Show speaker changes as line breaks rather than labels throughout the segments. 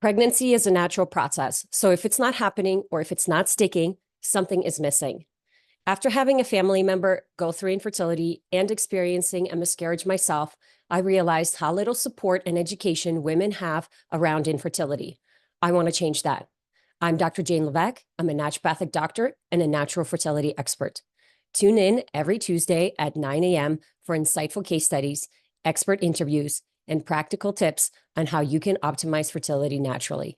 Pregnancy is a natural process, so if it's not happening or if it's not sticking, something is missing. After having a family member go through infertility and experiencing a miscarriage myself, I realized how little support and education women have around infertility. I want to change that. I'm Dr. Jane Levesque. I'm a naturopathic doctor and a natural fertility expert. Tune in every Tuesday at 9 a.m. for insightful case studies, expert interviews, and practical tips on how you can optimize fertility naturally.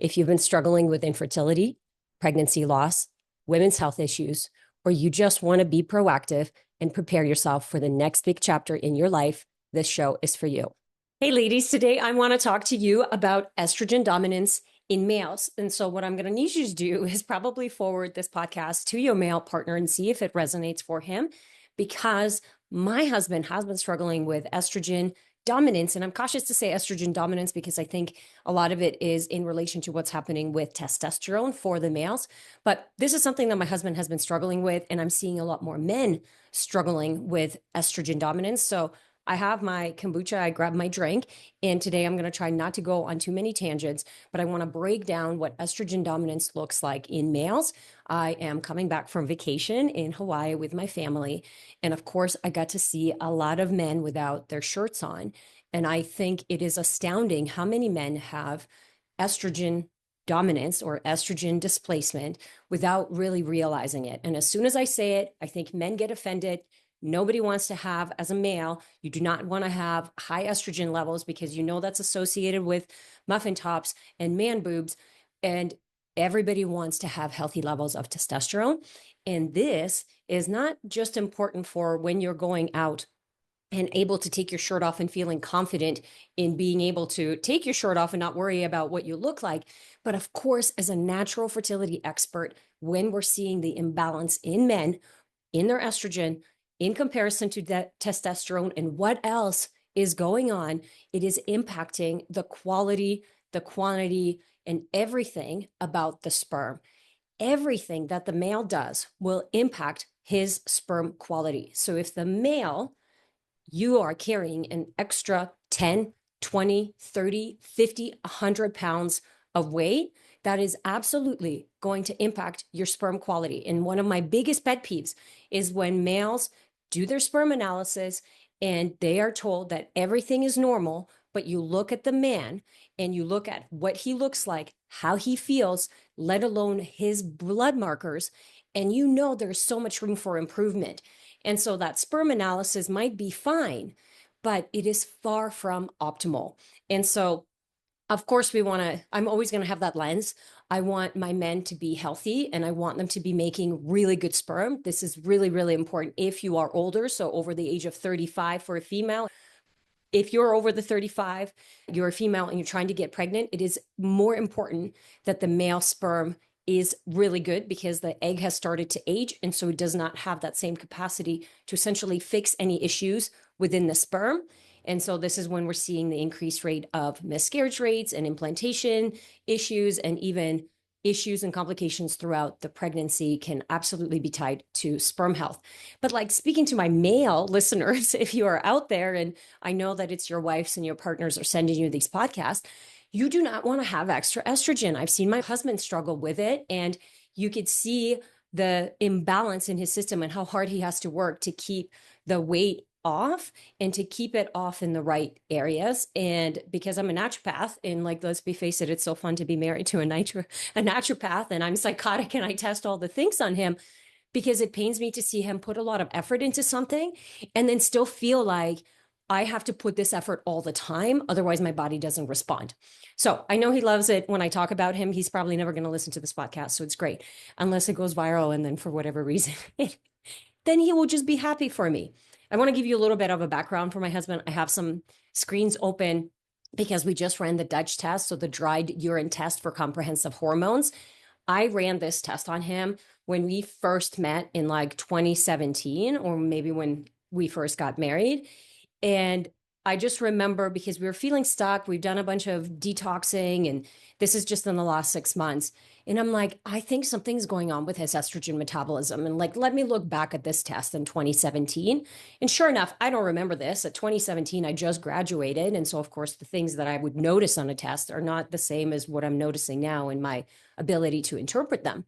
If you've been struggling with infertility, pregnancy loss, women's health issues, or you just want to be proactive and prepare yourself for the next big chapter in your life, this show is for you. Hey, ladies, today I want to talk to you about estrogen dominance in males. And so what I'm going to need you to do is probably forward this podcast to your male partner and see if it resonates for him, because my husband has been struggling with estrogen dominance. And I'm cautious to say estrogen dominance because I think a lot of it is in relation to what's happening with testosterone for the males. But this is something that my husband has been struggling with, and I'm seeing a lot more men struggling with estrogen dominance. So I have my kombucha, I grabbed my drink, and today I'm going to try not to go on too many tangents, but I want to break down what estrogen dominance looks like in males. I am coming back from vacation in Hawaii with my family, and of course, I got to see a lot of men without their shirts on, and I think it is astounding how many men have estrogen dominance or estrogen displacement without really realizing it. And as soon as I say it, I think men get offended. Nobody wants to have, as a male, you do not want to have high estrogen levels because you know that's associated with muffin tops and man boobs. And everybody wants to have healthy levels of testosterone. And this is not just important for when you're going out and able to take your shirt off and feeling confident in being able to take your shirt off and not worry about what you look like. But of course, as a natural fertility expert, when we're seeing the imbalance in men in their estrogen, in comparison to that testosterone and what else is going on, it is impacting the quality, the quantity, and everything about the sperm. Everything that the male does will impact his sperm quality. So if the male, you are carrying an extra 10, 20, 30, 50, 100 pounds of weight, that is absolutely going to impact your sperm quality. And one of my biggest pet peeves is when males do their sperm analysis and they are told that everything is normal, but you look at the man and you look at what he looks like, how he feels, let alone his blood markers, and you know there's so much room for improvement. And so that sperm analysis might be fine, but it is far from optimal. And so of course, I'm always going to have that lens. I want my men to be healthy and I want them to be making really good sperm. This is really, really important if you are older, so over the age of 35 for a female. If you're over the 35, you're a female and you're trying to get pregnant, it is more important that the male sperm is really good because the egg has started to age. And so it does not have that same capacity to essentially fix any issues within the sperm. And so this is when we're seeing the increased rate of miscarriage rates and implantation issues, and even issues and complications throughout the pregnancy can absolutely be tied to sperm health. But like, speaking to my male listeners, if you are out there, and I know that it's your wives and your partners are sending you these podcasts, you do not want to have extra estrogen. I've seen my husband struggle with it, and you could see the imbalance in his system and how hard he has to work to keep the weight off and to keep it off in the right areas. And because I'm a naturopath, and like, let's be face it, it's so fun to be married to a naturopath, and I'm psychotic and I test all the things on him, because it pains me to see him put a lot of effort into something and then still feel like I have to put this effort all the time, otherwise my body doesn't respond. So I know he loves it when I talk about him. He's probably never going to listen to this podcast, so it's great, unless it goes viral, and then for whatever reason then he will just be happy for me. I want to give you a little bit of a background for my husband. I have some screens open because we just ran the Dutch test, so the dried urine test for comprehensive hormones. I ran this test on him when we first met in like 2017, or maybe when we first got married. And I just remember because we were feeling stuck. We've done a bunch of detoxing, and this is just in the last 6 months. And I'm like, I think something's going on with his estrogen metabolism. And like, let me look back at this test in 2017. And sure enough, I don't remember this. At 2017, I just graduated. And so, of course, the things that I would notice on a test are not the same as what I'm noticing now in my ability to interpret them.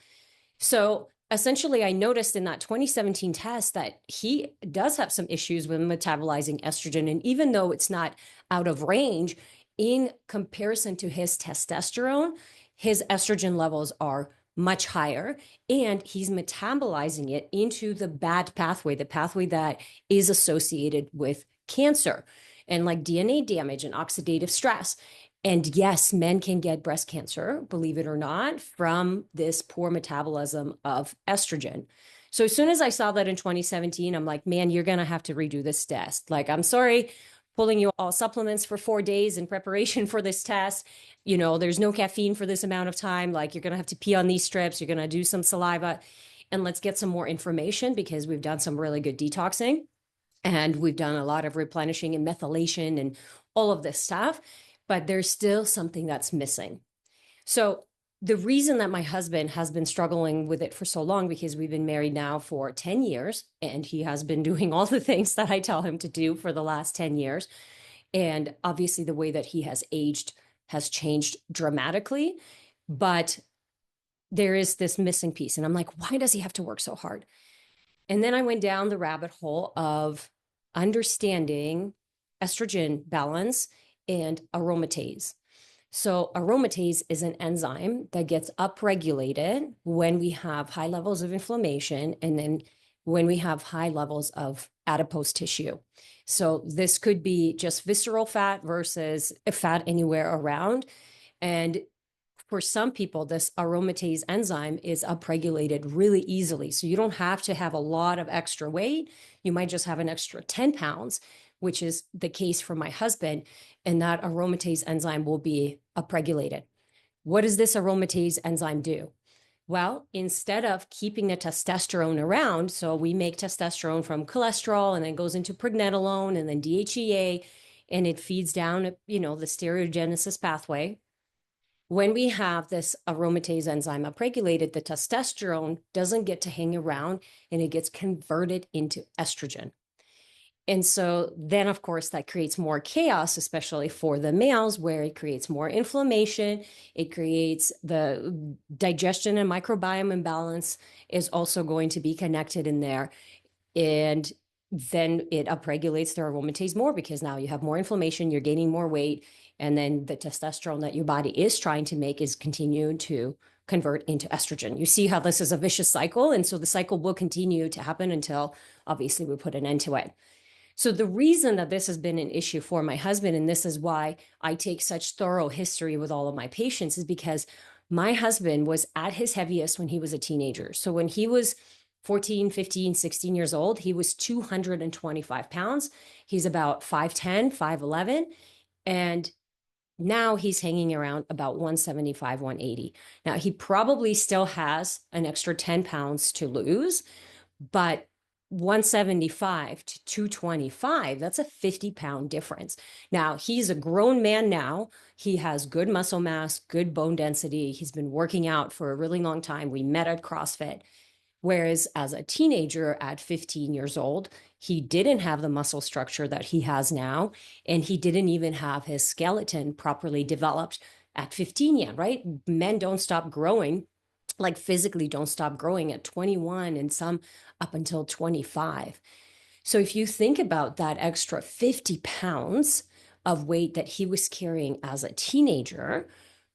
So essentially, I noticed in that 2017 test that he does have some issues with metabolizing estrogen. And even though it's not out of range, in comparison to his testosterone, his estrogen levels are much higher, and he's metabolizing it into the bad pathway, the pathway that is associated with cancer and like DNA damage and oxidative stress. And yes, men can get breast cancer, believe it or not, from this poor metabolism of estrogen. So as soon as I saw that in 2017, I'm like, man, you're going to have to redo this test. Like, I'm sorry, pulling you all supplements for 4 days in preparation for this test. You know, there's no caffeine for this amount of time. Like, you're going to have to pee on these strips. You're going to do some saliva, and let's get some more information because we've done some really good detoxing and we've done a lot of replenishing and methylation and all of this stuff, but there's still something that's missing. So the reason that my husband has been struggling with it for so long, because we've been married now for 10 years and he has been doing all the things that I tell him to do for the last 10 years. And obviously the way that he has aged has changed dramatically, but there is this missing piece. And I'm like, why does he have to work so hard? And then I went down the rabbit hole of understanding estrogen balance and aromatase. So, aromatase is an enzyme that gets upregulated when we have high levels of inflammation and then when we have high levels of adipose tissue. So, this could be just visceral fat versus fat anywhere around. And for some people, this aromatase enzyme is upregulated really easily. So you don't have to have a lot of extra weight. You might just have an extra 10 pounds, which is the case for my husband. And that aromatase enzyme will be upregulated. What does this aromatase enzyme do? Well, instead of keeping the testosterone around, so we make testosterone from cholesterol and then goes into pregnenolone and then DHEA, and it feeds down, the steroidogenesis pathway. When we have this aromatase enzyme upregulated, the testosterone doesn't get to hang around and it gets converted into estrogen. And so then, of course, that creates more chaos, especially for the males, where it creates more inflammation. It creates the digestion and microbiome imbalance is also going to be connected in there. And then it upregulates the aromatase more because now you have more inflammation, you're gaining more weight, and then the testosterone that your body is trying to make is continuing to convert into estrogen. You see how this is a vicious cycle, and so the cycle will continue to happen until obviously we put an end to it. So the reason that this has been an issue for my husband, and this is why I take such thorough history with all of my patients, is because my husband was at his heaviest when he was a teenager. So when he was 14, 15, 16 years old, he was 225 pounds. He's about 5'10, 5'11. And now he's hanging around about 175, 180. Now he probably still has an extra 10 pounds to lose, but 175 to 225, that's a 50-pound difference. Now, he's a grown man now. He has good muscle mass, good bone density. He's been working out for a really long time. We met at CrossFit. Whereas as a teenager at 15 years old, he didn't have the muscle structure that he has now, and he didn't even have his skeleton properly developed at 15 yet, right? Men don't stop growing, like physically don't stop growing at 21 and some up until 25. So if you think about that extra 50 pounds of weight that he was carrying as a teenager,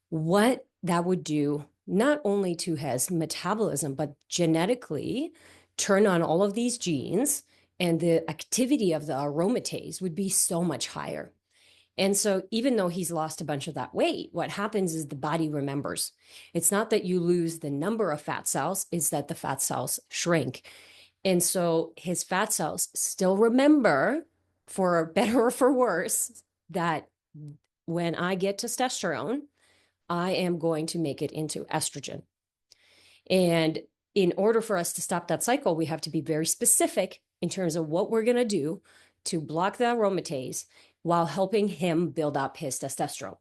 what that would do not only to his metabolism, but genetically turn on all of these genes, and the activity of the aromatase would be so much higher. And so even though he's lost a bunch of that weight, what happens is the body remembers. It's not that you lose the number of fat cells, it's that the fat cells shrink. And so his fat cells still remember, for better or for worse, that when I get testosterone, I am going to make it into estrogen. And in order for us to stop that cycle, we have to be very specific in terms of what we're going to do to block the aromatase while helping him build up his testosterone.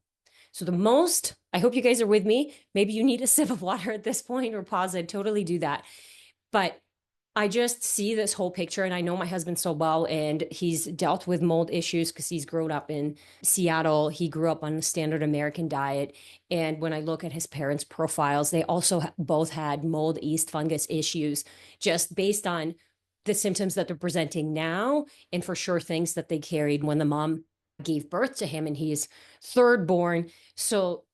So I hope you guys are with me. Maybe you need a sip of water at this point or pause it, totally do that. But I just see this whole picture, and I know my husband so well, and he's dealt with mold issues because he's grown up in Seattle. He grew up on the standard American diet. And when I look at his parents' profiles, they also both had mold, yeast, fungus issues, just based on the symptoms that they're presenting now, and for sure things that they carried when the mom gave birth to him, and he's third born. So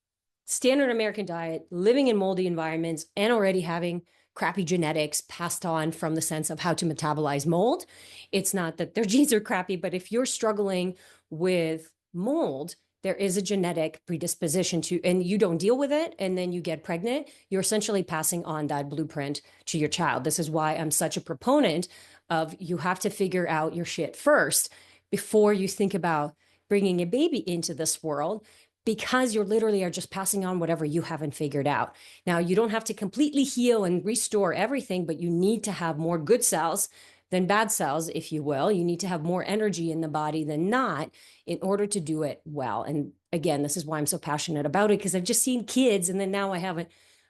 standard American diet, living in moldy environments, and already having crappy genetics passed on from the sense of how to metabolize mold. It's not that their genes are crappy, but if you're struggling with mold, there is a genetic predisposition to, and you don't deal with it, and then you get pregnant, you're essentially passing on that blueprint to your child. This is why I'm such a proponent of you have to figure out your shit first before you think about bringing a baby into this world, because you literally are just passing on whatever you haven't figured out. Now, you don't have to completely heal and restore everything, but you need to have more good cells than bad cells, if you will. You need to have more energy in the body than not in order to do it well. And again, this is why I'm so passionate about it, because I've just seen kids, and then now I have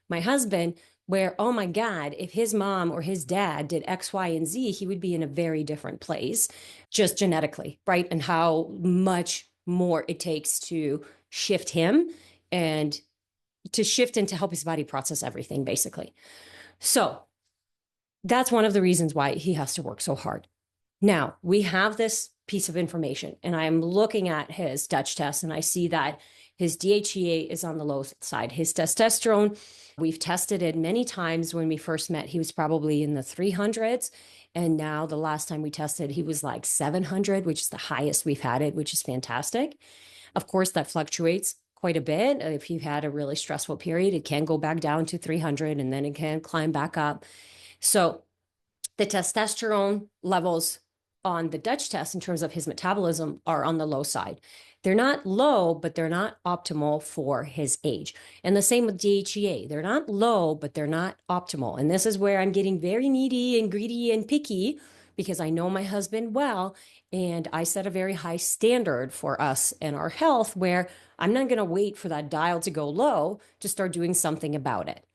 my husband, where, oh my God, if his mom or his dad did X, Y, and Z, he would be in a very different place, just genetically, right? And how much more it takes to shift him and to shift and to help his body process everything, basically. So that's one of the reasons why he has to work so hard. Now, we have this piece of information, and I'm looking at his Dutch test, and I see that his DHEA is on the low side. His testosterone, we've tested it many times. When we first met, he was probably in the 300s. And now the last time we tested, he was like 700, which is the highest we've had it, which is fantastic. Of course, that fluctuates quite a bit. If you've had a really stressful period, it can go back down to 300, and then it can climb back up. So the testosterone levels on the Dutch test in terms of his metabolism are on the low side. They're not low, but they're not optimal for his age. And the same with DHEA. They're not low, but they're not optimal. And this is where I'm getting very needy and greedy and picky, because I know my husband well, and I set a very high standard for us and our health, where I'm not going to wait for that dial to go low to start doing something about it.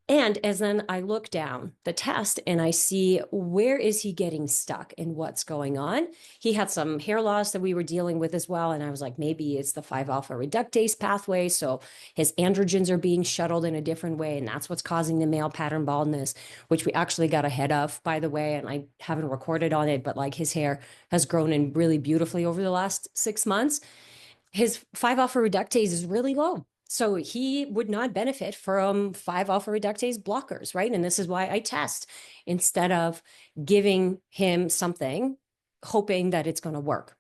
And as then I look down the test and I see where is he getting stuck and what's going on. He had some hair loss that we were dealing with as well. And I was like, maybe it's the 5-alpha reductase pathway. So his androgens are being shuttled in a different way. And that's what's causing the male pattern baldness, which we actually got ahead of, by the way. And I haven't recorded on it, but like his hair has grown in really beautifully over the last 6 months. His 5-alpha reductase is really low. So he would not benefit from 5-alpha reductase blockers, right? And this is why I test instead of giving him something, hoping that it's going to work.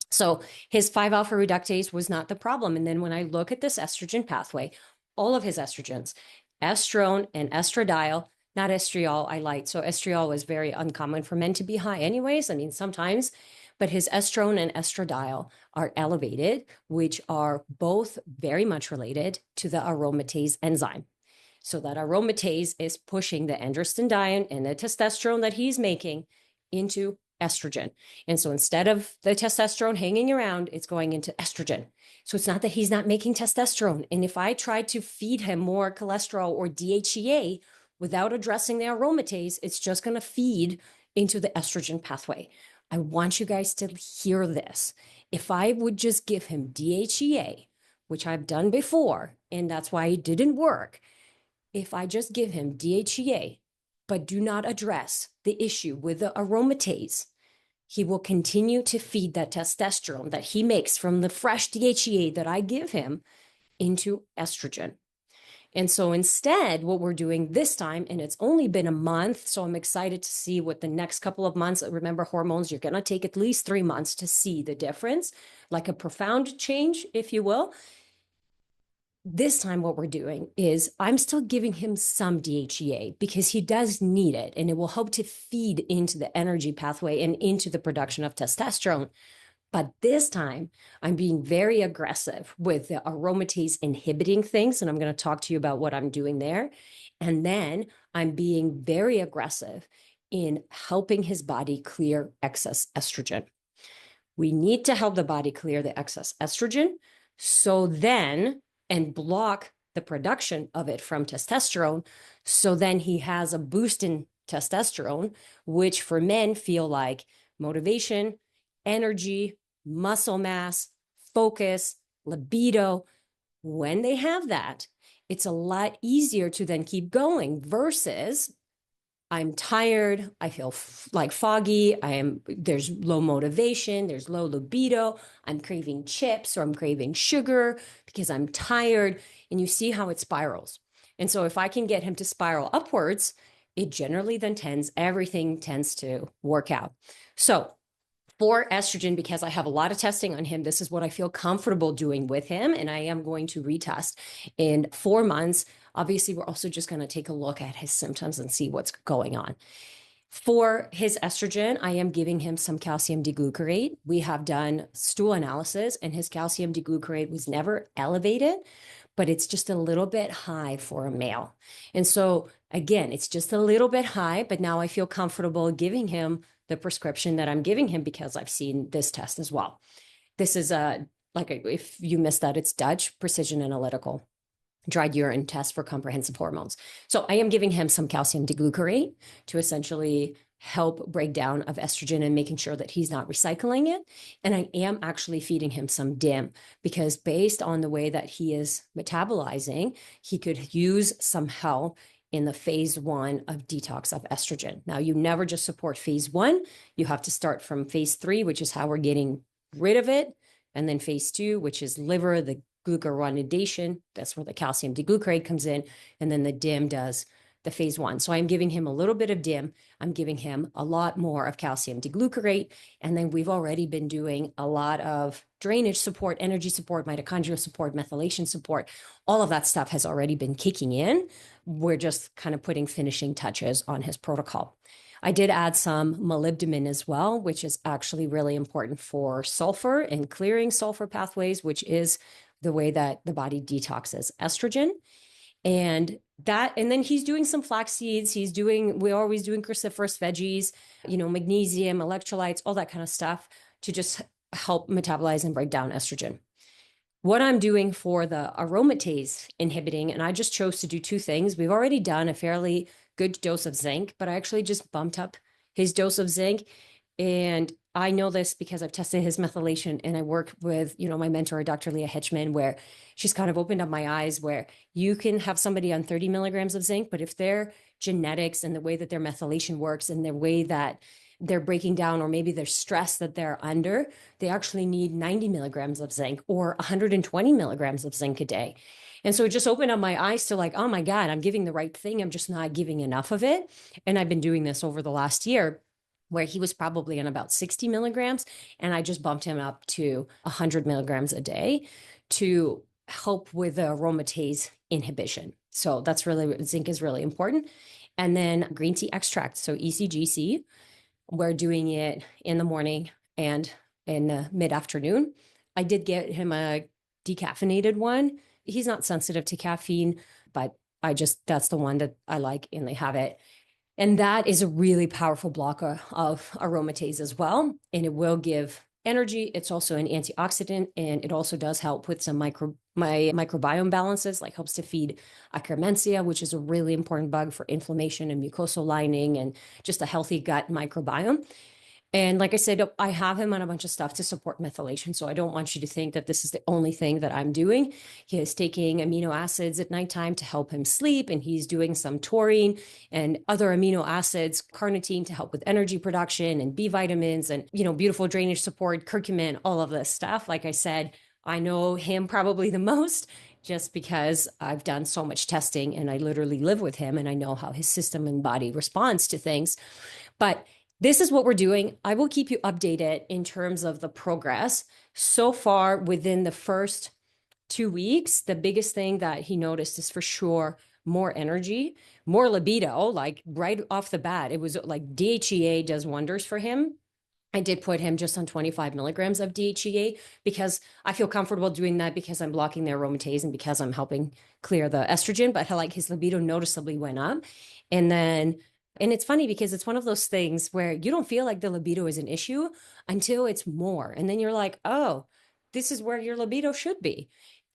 So his 5-alpha reductase was not the problem. And then when I look at this estrogen pathway, all of his estrogens, estrone and estradiol, not estriol, I lied. So estriol was very uncommon for men to be high anyways. I mean, sometimes, but his estrone and estradiol are elevated, which are both very much related to the aromatase enzyme. So that aromatase is pushing the androstenedione and the testosterone that he's making into estrogen. And so instead of the testosterone hanging around, it's going into estrogen. So it's not that he's not making testosterone. And if I try to feed him more cholesterol or DHEA without addressing the aromatase, it's just going to feed into the estrogen pathway. I want you guys to hear this. If I would just give him DHEA, which I've done before, and that's why it didn't work, if I just give him DHEA, but do not address the issue with the aromatase, he will continue to feed that testosterone that he makes from the fresh DHEA that I give him into estrogen. And so instead, what we're doing this time, and it's only been a month, so I'm excited to see what the next couple of months, remember hormones, you're going to take at least 3 months to see the difference, like a profound change, if you will. This time, what we're doing is I'm still giving him some DHEA because he does need it, and it will help to feed into the energy pathway and into the production of testosterone. But this time, I'm being very aggressive with the aromatase inhibiting things, and I'm going to talk to you about what I'm doing there. And then I'm being very aggressive in helping his body clear excess estrogen. We need to help the body clear the excess estrogen so then, and block the production of it from testosterone. So then he has a boost in testosterone, which for men feel like motivation, energy, muscle mass, focus, libido. When they have that, it's a lot easier to then keep going versus I'm tired. I feel like foggy. There's low motivation. There's low libido. I'm craving chips or I'm craving sugar because I'm tired. And you see how it spirals. And so if I can get him to spiral upwards, it generally then everything tends to work out. So for estrogen, because I have a lot of testing on him, this is what I feel comfortable doing with him. And I am going to retest in 4 months. Obviously, we're also just going to take a look at his symptoms and see what's going on. For his estrogen, I am giving him some calcium d-glucarate. We have done stool analysis, and his calcium d-glucarate was never elevated, but it's just a little bit high for a male. And so, again, it's just a little bit high, but now I feel comfortable giving him the prescription that I'm giving him because I've seen this test as well. This is if you missed that, it's Dutch Precision Analytical dried urine test for comprehensive hormones. So I am giving him some calcium d-glucarate to essentially help break down of estrogen and making sure that he's not recycling it. And I am actually feeding him some DIM because based on the way that he is metabolizing, he could use some help in the phase 1 of detox of estrogen. Now, you never just support phase 1. You have to start from phase 3, which is how we're getting rid of it. And then phase 2, which is liver, the glucuronidation. That's where the calcium d-glucarate comes in. And then the DIM does the phase 1. So I'm giving him a little bit of DIM. I'm giving him a lot more of calcium d-glucarate. And then we've already been doing a lot of drainage support, energy support, mitochondrial support, methylation support. All of that stuff has already been kicking in. We're just kind of putting finishing touches on his protocol. I did add some molybdenum as well, which is actually really important for sulfur and clearing sulfur pathways, which is the way that the body detoxes estrogen. And then he's doing some flax seeds. We're always doing cruciferous veggies, magnesium, electrolytes, all that kind of stuff to just help metabolize and break down estrogen. What I'm doing for the aromatase inhibiting, and I just chose to do 2 things. We've already done a fairly good dose of zinc, but I actually just bumped up his dose of zinc. And I know this because I've tested his methylation and I work with, my mentor, Dr. Leah Hitchman, where she's kind of opened up my eyes where you can have somebody on 30 milligrams of zinc, but if their genetics and the way that their methylation works and the way that they're breaking down, or maybe their stress that they're under, they actually need 90 milligrams of zinc or 120 milligrams of zinc a day. And so it just opened up my eyes to like, oh my God, I'm giving the right thing. I'm just not giving enough of it. And I've been doing this over the last year, where he was probably in about 60 milligrams. And I just bumped him up to 100 milligrams a day to help with the aromatase inhibition. So zinc is really important. And then green tea extract, so ECGC, we're doing it in the morning and in the mid-afternoon. I did get him a decaffeinated one. He's not sensitive to caffeine, but that's the one that I like, and they have it. And that is a really powerful blocker of aromatase as well. And it will give energy. It's also an antioxidant, and it also does help with some microbiome balances, like helps to feed Akkermansia, which is a really important bug for inflammation and mucosal lining and just a healthy gut microbiome. And like I said, I have him on a bunch of stuff to support methylation. So I don't want you to think that this is the only thing that I'm doing. He is taking amino acids at nighttime to help him sleep. And he's doing some taurine and other amino acids, carnitine to help with energy production, and B vitamins, and, beautiful drainage support, curcumin, all of this stuff. Like I said, I know him probably the most just because I've done so much testing and I literally live with him and I know how his system and body responds to things. But this is what we're doing. I will keep you updated in terms of the progress. So far, within the first 2 weeks, the biggest thing that he noticed is for sure more energy, more libido, like right off the bat. It was like DHEA does wonders for him. I did put him just on 25 milligrams of DHEA because I feel comfortable doing that because I'm blocking the aromatase and because I'm helping clear the estrogen, but his libido noticeably went up. And then And it's funny because it's one of those things where you don't feel like the libido is an issue until it's more. And then you're like, oh, this is where your libido should be.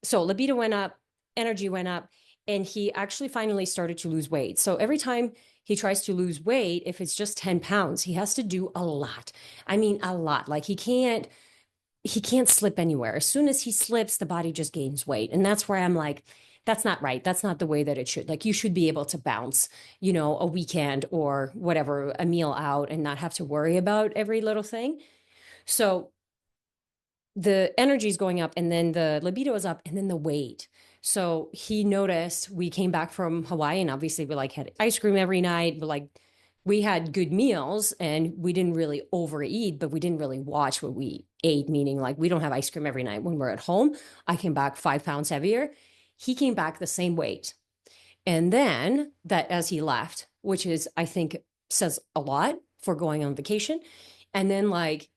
So libido went up, energy went up, and he actually finally started to lose weight. So every time he tries to lose weight, if it's just 10 pounds, he has to do a lot. I mean, a lot. Like he can't slip anywhere. As soon as he slips, the body just gains weight. And that's where I'm like, that's not right. That's not the way that it should. Like you should be able to bounce, a weekend or whatever, a meal out and not have to worry about every little thing. So the energy is going up and then the libido is up and then the weight. So he noticed we came back from Hawaii and obviously we like had ice cream every night. But like we had good meals and we didn't really overeat, but we didn't really watch what we ate, meaning like we don't have ice cream every night when we're at home. I came back 5 pounds heavier. He came back the same weight. And then that as he left, which is, I think, says a lot for going on vacation. And then like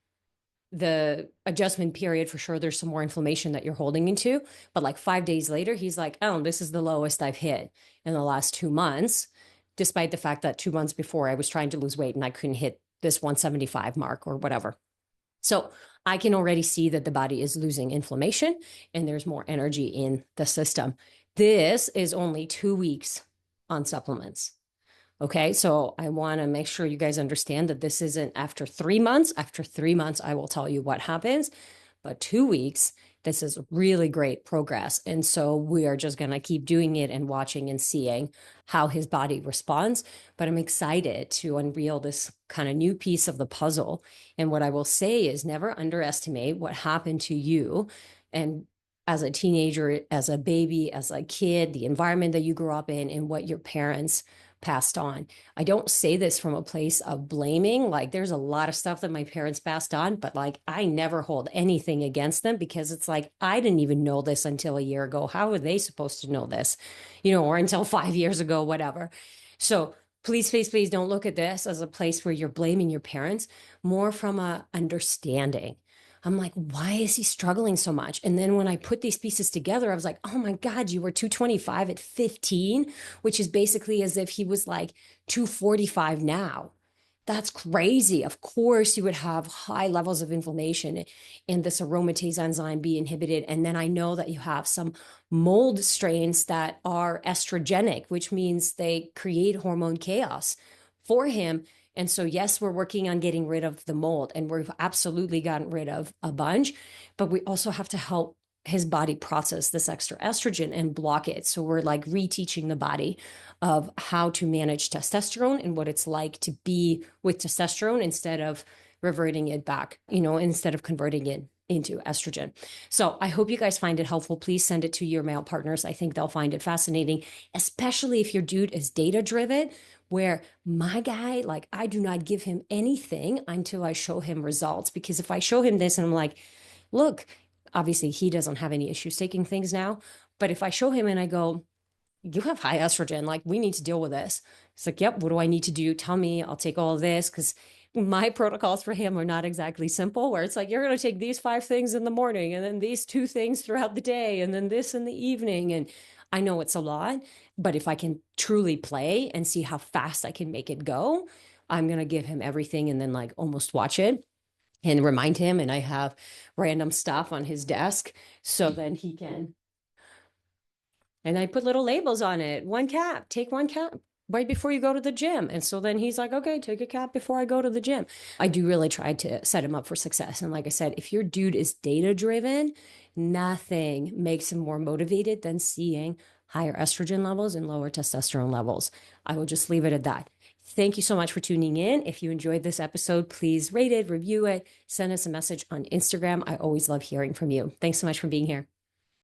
the adjustment period for sure there's some more inflammation that you're holding into, but like 5 days later he's like, oh, this is the lowest I've hit in the last 2 months, despite the fact that 2 months before I was trying to lose weight and I couldn't hit this 175 mark or whatever. So I can already see that the body is losing inflammation and there's more energy in the system. This is only 2 weeks on supplements. Okay, so I want to make sure you guys understand that this isn't after 3 months. After 3 months, I will tell you what happens. But 2 weeks, this is really great progress. And so we are just going to keep doing it and watching and seeing how his body responds. But I'm excited to unveil this kind of new piece of the puzzle. And what I will say is never underestimate what happened to you. And as a teenager, as a baby, as a kid, the environment that you grew up in, and what your parents passed on. I don't say this from a place of blaming. Like there's a lot of stuff that my parents passed on, but like I never hold anything against them because it's like, I didn't even know this until a year ago. How are they supposed to know this? Or until 5 years ago, whatever. So please don't look at this as a place where you're blaming your parents, more from a understanding. I'm like, why is he struggling so much? And then when I put these pieces together, I was like, oh my God, you were 225 at 15, which is basically as if he was like 245 now. That's crazy. Of course, you would have high levels of inflammation and this aromatase enzyme be inhibited. And then I know that you have some mold strains that are estrogenic, which means they create hormone chaos for him. And so, yes, we're working on getting rid of the mold, and we've absolutely gotten rid of a bunch, but we also have to help his body process this extra estrogen and block it. So we're like reteaching the body of how to manage testosterone and what it's like to be with testosterone instead of reverting it back, instead of converting it into estrogen. So I hope you guys find it helpful. Please send it to your male partners. I think they'll find it fascinating, especially if your dude is data driven, where my guy, like I do not give him anything until I show him results. Because if I show him this and I'm like, look, obviously he doesn't have any issues taking things now, but if I show him and I go, you have high estrogen, like we need to deal with this. It's like, yep, what do I need to do? Tell me, I'll take all of this. Because my protocols for him are not exactly simple, where it's like, you're going to take these 5 things in the morning and then these 2 things throughout the day and then this in the evening. And I know it's a lot, but if I can truly play and see how fast I can make it go, I'm going to give him everything and then like almost watch it and remind him. And I have random stuff on his desk so then he can. And I put little labels on it. 1 cap, take 1 cap right before you go to the gym. And so then he's like, okay, take a cap before I go to the gym. I do really try to set him up for success. And like I said, if your dude is data driven, nothing makes him more motivated than seeing higher estrogen levels and lower testosterone levels. I will just leave it at that. Thank you so much for tuning in. If you enjoyed this episode, please rate it, review it, send us a message on Instagram. I always love hearing from you. Thanks so much for being here.